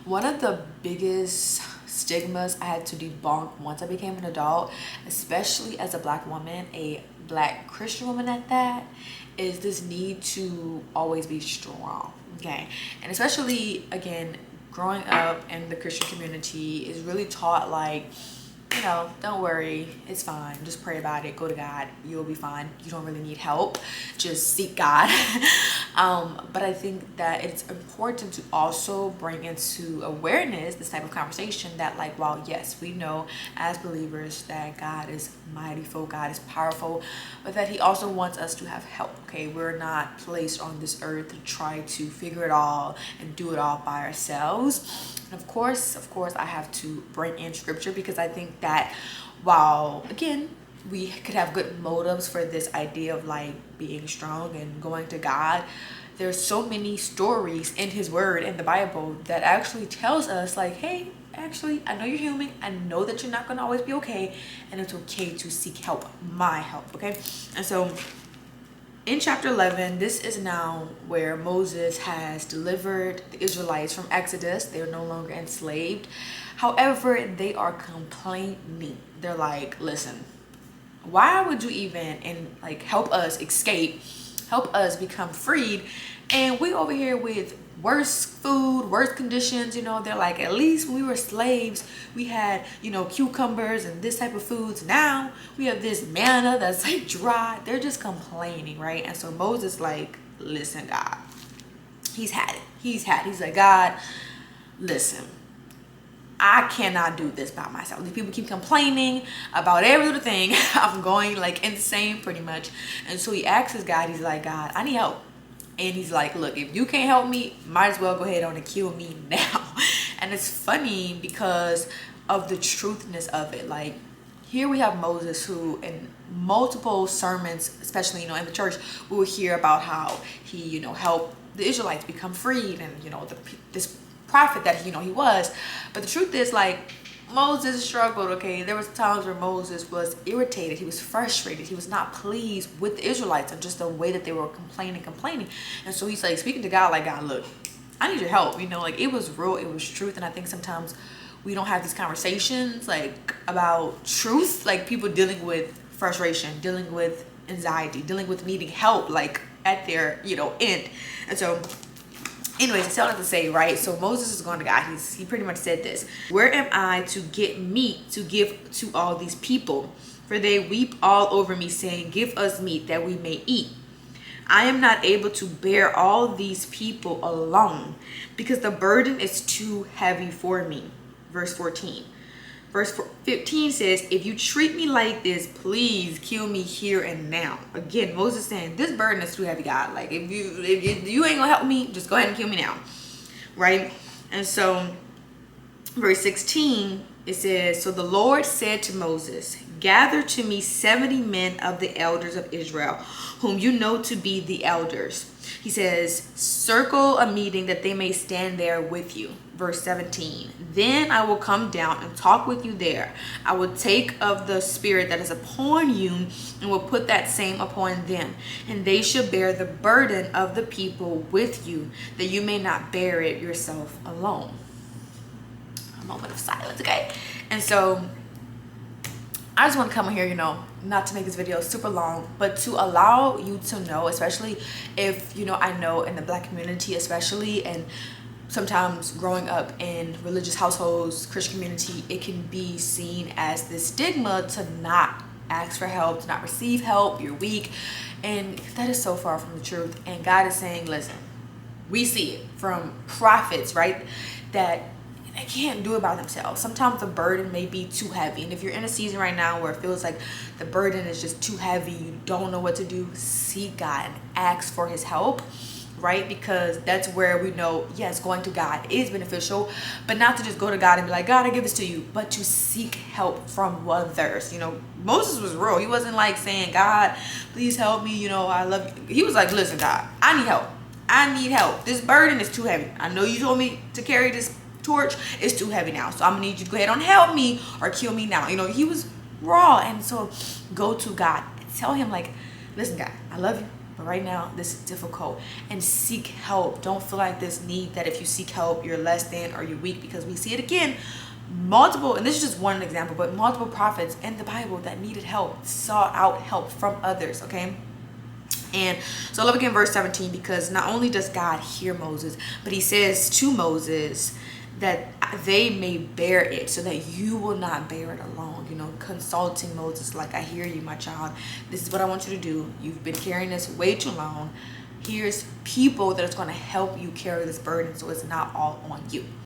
One of the biggest stigmas I had to debunk once I became an adult, especially as a black woman, a black Christian woman at that, is this need to always be strong. Okay. And especially again, growing up in the Christian community is really taught like, don't worry, it's fine. Just pray about it. Go to God. You'll be fine. You don't really need help. Just seek God. But I think that it's important to also bring into awareness this type of conversation that, like, while yes, we know as believers that God is mightyful, God is powerful, but that He also wants us to have help. Okay, we're not placed on this earth to try to figure it all and do it all by ourselves. And of course, I have to bring in scripture because I think that while, again, we could have good motives for this idea of like being strong and going to God, there's so many stories in His Word in the Bible that actually tells us like, hey, actually, I know you're human. I know that you're not going to always be okay. And it's okay to seek help, my help, okay? And so in chapter 11, this is now where Moses has delivered the Israelites from Exodus. They are no longer enslaved. However, they are complaining. They're like, listen, why would you even help us escape, help us become freed, and we over here with worse food, worse conditions? They're like, at least when we were slaves, we had, cucumbers and this type of foods. Now we have this manna that's like dry. They're just complaining, right? And so Moses like, listen, God, he's had it. He's like, God, listen, I cannot do this by myself. These people keep complaining about every little thing. I'm going like insane pretty much. And so he asks his God, he's like, God, I need help. And he's like, look, if you can't help me, might as well go ahead on and kill me now. And it's funny because of the truthness of it. Like, here we have Moses, who in multiple sermons, especially, in the church, we will hear about how he, helped the Israelites become freed, and, this prophet that, he was. But the truth is, like, Moses struggled, okay? There was times where Moses was irritated. He was frustrated. He was not pleased with the Israelites and just the way that they were complaining. And so he's like speaking to God like, God, look, I need your help. Like, it was real. It was truth. And I think sometimes we don't have these conversations like about truth, like people dealing with frustration, dealing with anxiety, dealing with needing help, like at their, end. And so anyways, it's all to say, right? So Moses is going to God. He pretty much said this: where am I to get meat to give to all these people? For they weep all over me, saying, give us meat that we may eat. I am not able to bear all these people alone, because the burden is too heavy for me. Verse 14. Verse 15 says, if you treat me like this, please kill me here and now. Again, Moses saying, this burden is too heavy, God. Like, if you ain't gonna help me, just go ahead and kill me now. Right? And so, verse 16, it says, so the Lord said to Moses, gather to me 70 men of the elders of Israel, whom you know to be the elders. He says, circle a meeting that they may stand there with you. Verse 17, then I will come down and talk with you there. I will take of the spirit that is upon you and will put that same upon them. And they shall bear the burden of the people with you, that you may not bear it yourself alone. A moment of silence, okay? And so I just want to come in here, not to make this video super long, but to allow you to know, especially if, I know in the black community, especially, and sometimes growing up in religious households, Christian community, it can be seen as this stigma to not ask for help, to not receive help, you're weak. And that is so far from the truth. And God is saying, listen, we see it from prophets, right? That they can't do it by themselves. Sometimes the burden may be too heavy. And if you're in a season right now where it feels like the burden is just too heavy, you don't know what to do, seek God and ask for his help, right? Because that's where we know, yes, going to God is beneficial, but not to just go to God and be like, God, I give this to you, but to seek help from others. Moses was real. He wasn't like saying, God, please help me. I love you. He was like, listen, God, I need help. I need help. This burden is too heavy. I know you told me to carry this torch. It's too heavy now. So I'm gonna need you to go ahead and help me or kill me now. He was raw. And so go to God. Tell him like, listen, God, I love you, but right now this is difficult, and seek help. Don't feel like this need that if you seek help you're less than or you're weak, because we see it again, multiple, and this is just one example, but multiple prophets in the Bible that needed help sought out help from others. Okay. And so I love again verse 17, because not only does God hear Moses, but he says to Moses that they may bear it, so that you will not bear it alone. You know, consulting Moses, like, I hear you, my child. This is what I want you to do. You've been carrying this way too long. Here's people that is going to help you carry this burden, so it's not all on you.